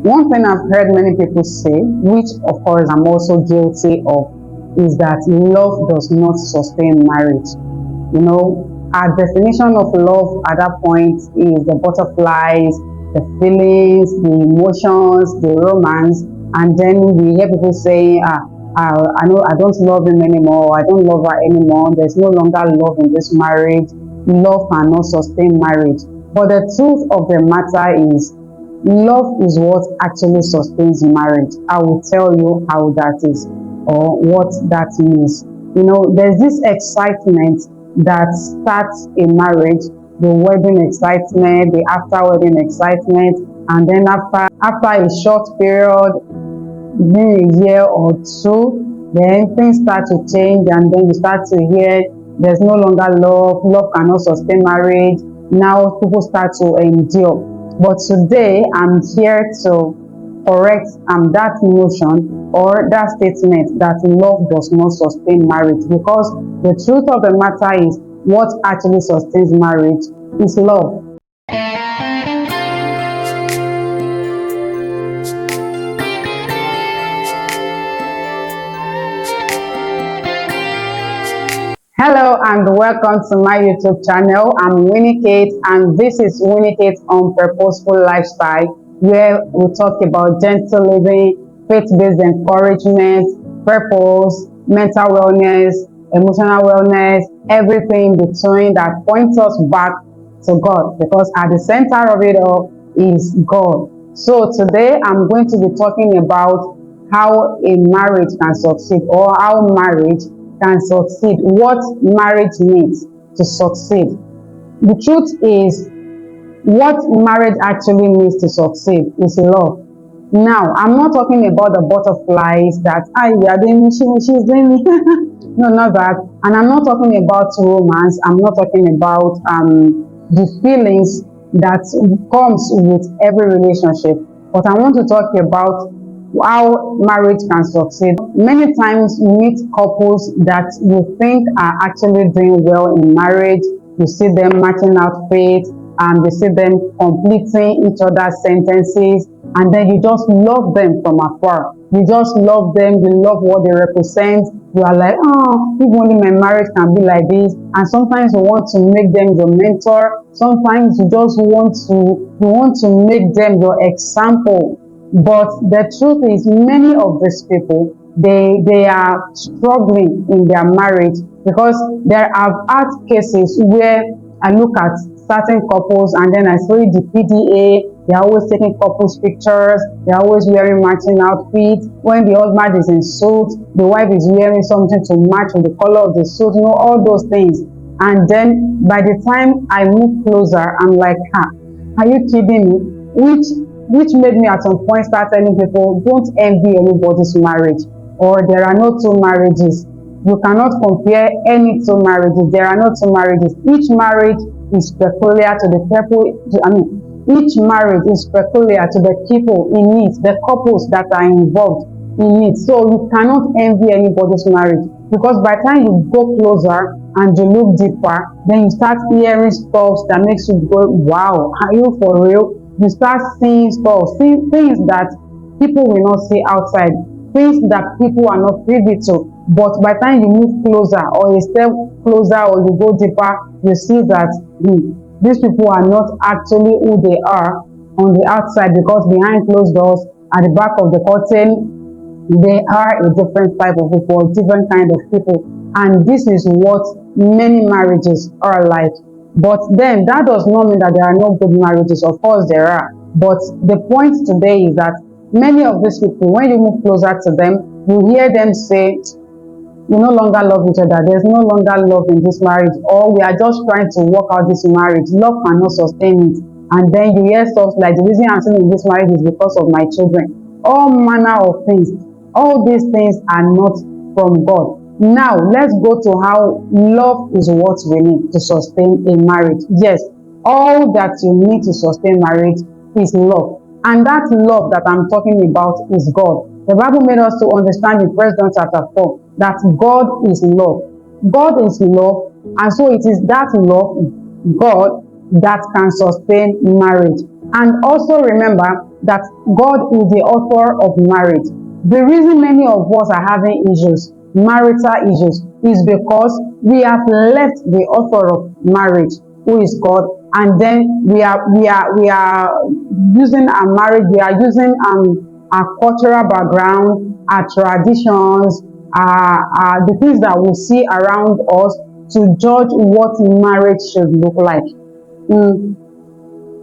One thing I've heard many people say, which of course I'm also guilty of, is that love does not sustain marriage. Our definition of love at that point is the butterflies, the feelings, the emotions, the romance, and then we hear people saying, I know I don't love him anymore, I don't love her anymore, there's no longer love in this marriage, love cannot sustain marriage. But the truth of the matter is, love is what actually sustains marriage. I will tell you how that is or what that means. There's this excitement that starts a marriage, the wedding excitement, the after wedding excitement, and then after a short period, maybe a year or two, then things start to change, and then you start to hear there's no longer love cannot sustain marriage. Now people start to endure. But today I'm here to correct that notion or that statement that love does not sustain marriage, because the truth of the matter is what actually sustains marriage is love. Hello and welcome to my YouTube channel. I'm WinningKate and this is WinningKate on Purposeful Lifestyle, where we talk about gentle living, faith-based encouragement, purpose, mental wellness, emotional wellness, everything between that points us back to God, because at the center of it all is God. So today I'm going to be talking about how a marriage can succeed, or how marriage can succeed, what marriage needs to succeed. The truth is, what marriage actually needs to succeed is love. Now, I'm not talking about the butterflies that we are doing, she's doing me. No, not that. And I'm not talking about romance. I'm not talking about the feelings that comes with every relationship. But I want to talk about how marriage can succeed. Many times you meet couples that you think are actually doing well in marriage. You see them matching outfits, and you see them completing each other's sentences, and then you just love them from afar. You just love them, you love what they represent. You are like, oh, if only my marriage can be like this. And sometimes you want to make them your mentor. Sometimes you just want to make them your example. But the truth is, many of these people, they are struggling in their marriage, because there are cases where I look at certain couples and then I see the PDA, they're always taking couples pictures, they're always wearing matching outfits. When the husband is in suit, the wife is wearing something to match with the color of the suit, all those things. And then by the time I move closer, I'm like, are you kidding me? Which made me at some point start telling people, don't envy anybody's marriage, or there are no two marriages. You cannot compare any two marriages. There are no two marriages. Each marriage is peculiar to the people. Each marriage is peculiar to the people in it, the couples that are involved in it. So you cannot envy anybody's marriage, because by the time you go closer and you look deeper, then you start hearing stuff that makes you go, wow, are you for real? You start seeing stuff, seeing things that people will not see outside, things that people are not privy to. But by the time you move closer, or a step closer, or you go deeper, you see that these people are not actually who they are on the outside, because behind closed doors, at the back of the curtain, they are a different type of people, different kind of people. And this is what many marriages are like. But then that does not mean that there are no good marriages. Of course there are. But the point today is that many of these people, when you move closer to them, you hear them say, we no longer love each other. There's no longer love in this marriage. Or we are just trying to work out this marriage. Love cannot sustain it. And then you hear stuff like, the reason I'm still in this marriage is because of my children. All manner of things. All these things are not from God. Now, let's go to how love is what we need to sustain a marriage. Yes, all that you need to sustain marriage is love. And that love that I'm talking about is God. The Bible made us to understand in 1 John chapter 4 that God is love. God is love, and so it is that love, God, that can sustain marriage. And also remember, that God is the author of marriage. The reason many of us are having issues, marital issues, is because we have left the author of marriage, who is God, and then we are using our marriage, we are using our cultural background, our traditions, the things that we see around us to judge what marriage should look like. Mm,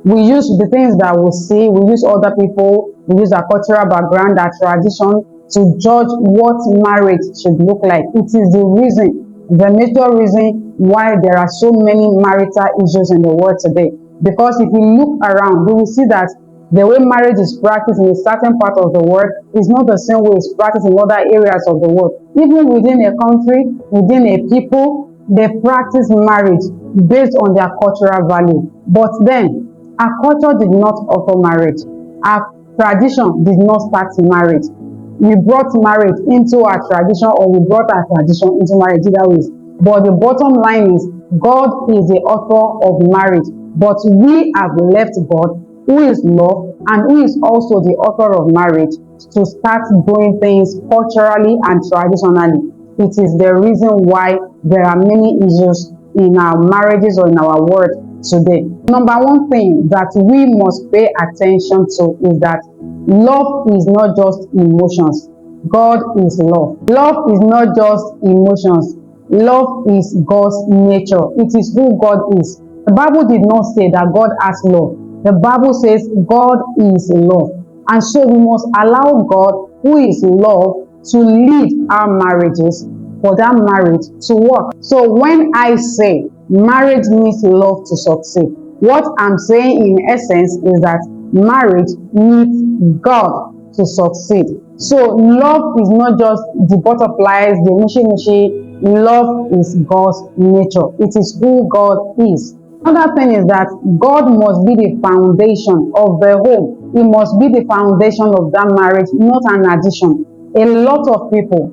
we use the things that we see, we use other people, we use our cultural background, our tradition to judge what marriage should look like. It is the major reason why there are so many marital issues in the world today. Because if we look around, we will see that the way marriage is practiced in a certain part of the world is not the same way it's practiced in other areas of the world. Even within a country, within a people, they practice marriage based on their cultural value. But then, our culture did not offer marriage. Our tradition did not start marriage. We brought marriage into our tradition, or we brought our tradition into marriage, either ways. But the bottom line is, God is the author of marriage. But we have left God, who is love and who is also the author of marriage, to start doing things culturally and traditionally. It is the reason why there are many issues in our marriages or in our world today. Number one thing that we must pay attention to is that love is not just emotions. God is love. Love is not just emotions. Love is God's nature. It is who God is. The Bible did not say that God has love. The Bible says God is love. And so we must allow God, who is love, to lead our marriages, for that marriage to work. So when I say marriage needs love to succeed, what I'm saying in essence is that marriage needs God to succeed. So love is not just the butterflies, the mushy. Love is God's nature. It is who God is. Another thing is that God must be the foundation of the home. He must be the foundation of that marriage, not an addition. A lot of people,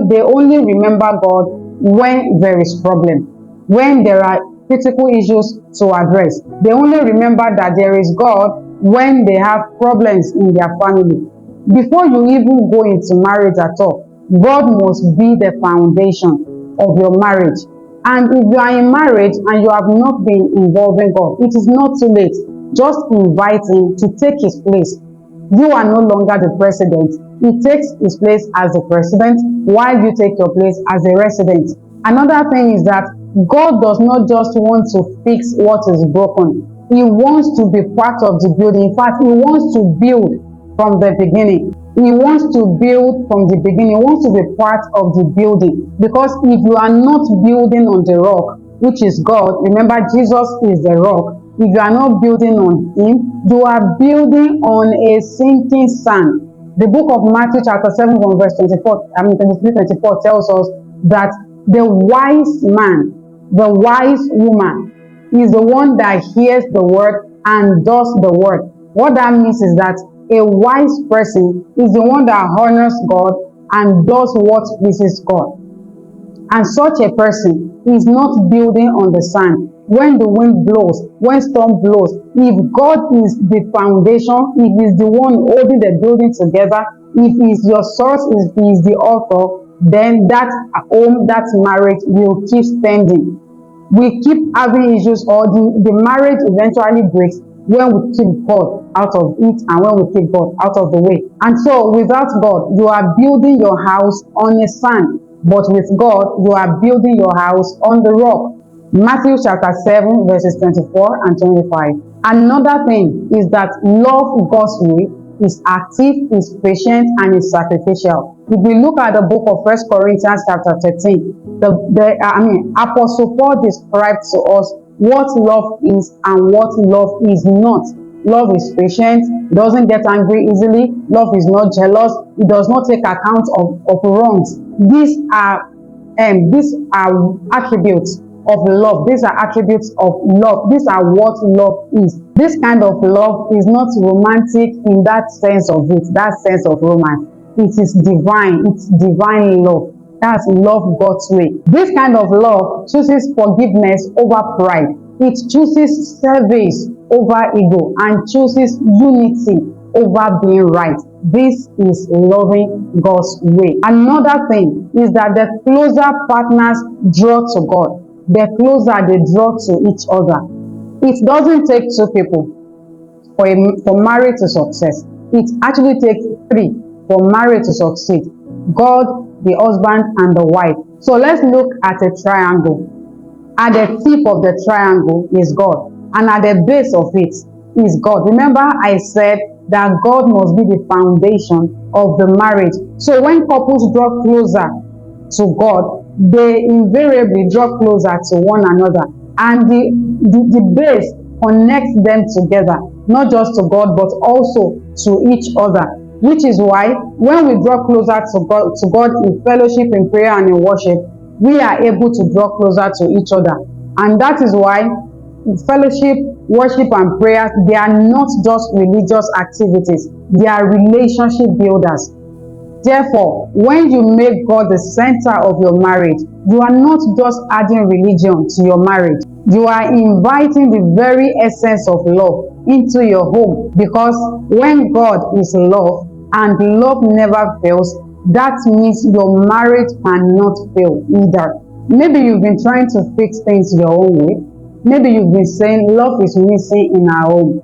they only remember God when there is problem, when there are critical issues to address. They only remember that there is God when they have problems in their family. Before you even go into marriage at all, God must be the foundation of your marriage. And if you are in marriage and you have not been involving God, it is not too late. Just invite Him to take His place. You are no longer the president. He takes his place as the president while you take your place as a resident. Another thing is that God does not just want to fix what is broken. He wants to be part of the building. In fact, He wants to build from the beginning. He wants to build from the beginning. He wants to be part of the building. Because if you are not building on the rock, which is God, remember Jesus is the rock. If you are not building on Him, you are building on a sinking sand. The book of Matthew chapter 7 from verse 23-24 tells us that the wise man, the wise woman is the one that hears the word and does the word. What that means is that a wise person is the one that honors God and does what pleases God. And such a person is not building on the sand. When the wind blows, when storm blows, if God is the foundation, if He's the one holding the building together, if He's your source, if He is the author, then that home, that marriage will keep standing. We keep having issues, or the marriage eventually breaks when we keep God out of it and when we keep God out of the way. And so without God, you are building your house on a sand. But with God, you are building your house on the rock. Matthew chapter 7 verses 24 and 25. Another thing is that love God's way is active, is patient, and is sacrificial. If we look at the book of 1 Corinthians chapter 13, Apostle Paul described to us what love is and what love is not. Love is patient, it doesn't get angry easily, love is not jealous, it does not take account of wrongs. These are attributes of love. These are attributes of love. These are what love is. This kind of love is not romantic in that sense of it, that sense of romance. It is divine. It's divine love. That's love God's way. This kind of love chooses forgiveness over pride. It chooses service over ego and chooses unity over being right. This is loving God's way. Another thing is that the closer partners draw to God, the closer they draw to each other. It doesn't take two people for marriage to success. It actually takes three for marriage to succeed: God, the husband, and the wife. So let's look at a triangle. At the tip of the triangle is God, and at the base of it is God. Remember, I said that God must be the foundation of the marriage. So when couples draw closer to God, they invariably draw closer to one another, and the base connects them together, not just to God but also to each other. Which is why when we draw closer to God in fellowship, in prayer, and in worship, we are able to draw closer to each other. And that is why fellowship, worship, and prayer, they are not just religious activities, they are relationship builders. Therefore, when you make God the center of your marriage, you are not just adding religion to your marriage. You are inviting the very essence of love into your home, because when God is love and love never fails, that means your marriage cannot fail either. Maybe you've been trying to fix things your own way. Maybe you've been saying love is missing in our home.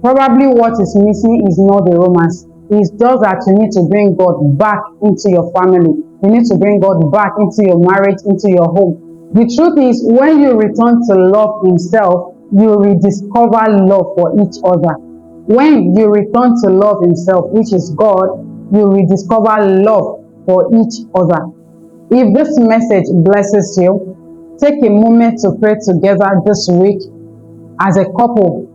Probably what is missing is not the romance. It's just that you need to bring God back into your family. You need to bring God back into your marriage, into your home. The truth is, when you return to love Himself, you rediscover love for each other. When you return to love Himself, which is God, you rediscover love for each other. If this message blesses you, take a moment to pray together this week as a couple.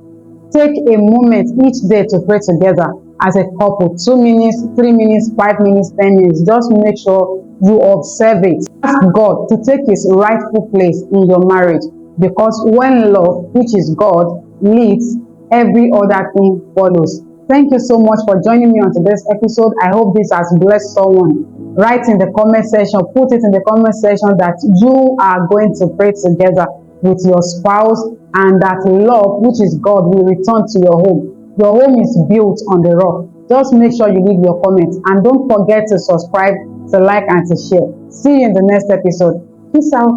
Take a moment each day to pray together as a couple. 2 minutes, 3 minutes, 5 minutes, 10 minutes. Just make sure you observe it. Ask God to take His rightful place in your marriage, because when love, which is God, leads, every other thing follows. Thank you so much for joining me on today's episode. I hope this has blessed someone. Write in the comment section, put it in the comment section that you are going to pray together with your spouse, and that love, which is God, will return to your home. Your home is built on the rock. Just make sure you leave your comments, and don't forget to subscribe, to like, and to share. See you in the next episode. Peace out.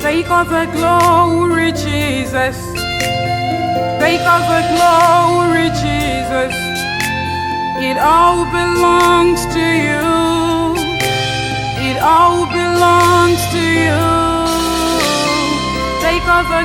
Take all the glory, Jesus. Take all the glory, Jesus. It all belongs to you. It all belongs to you. Take all the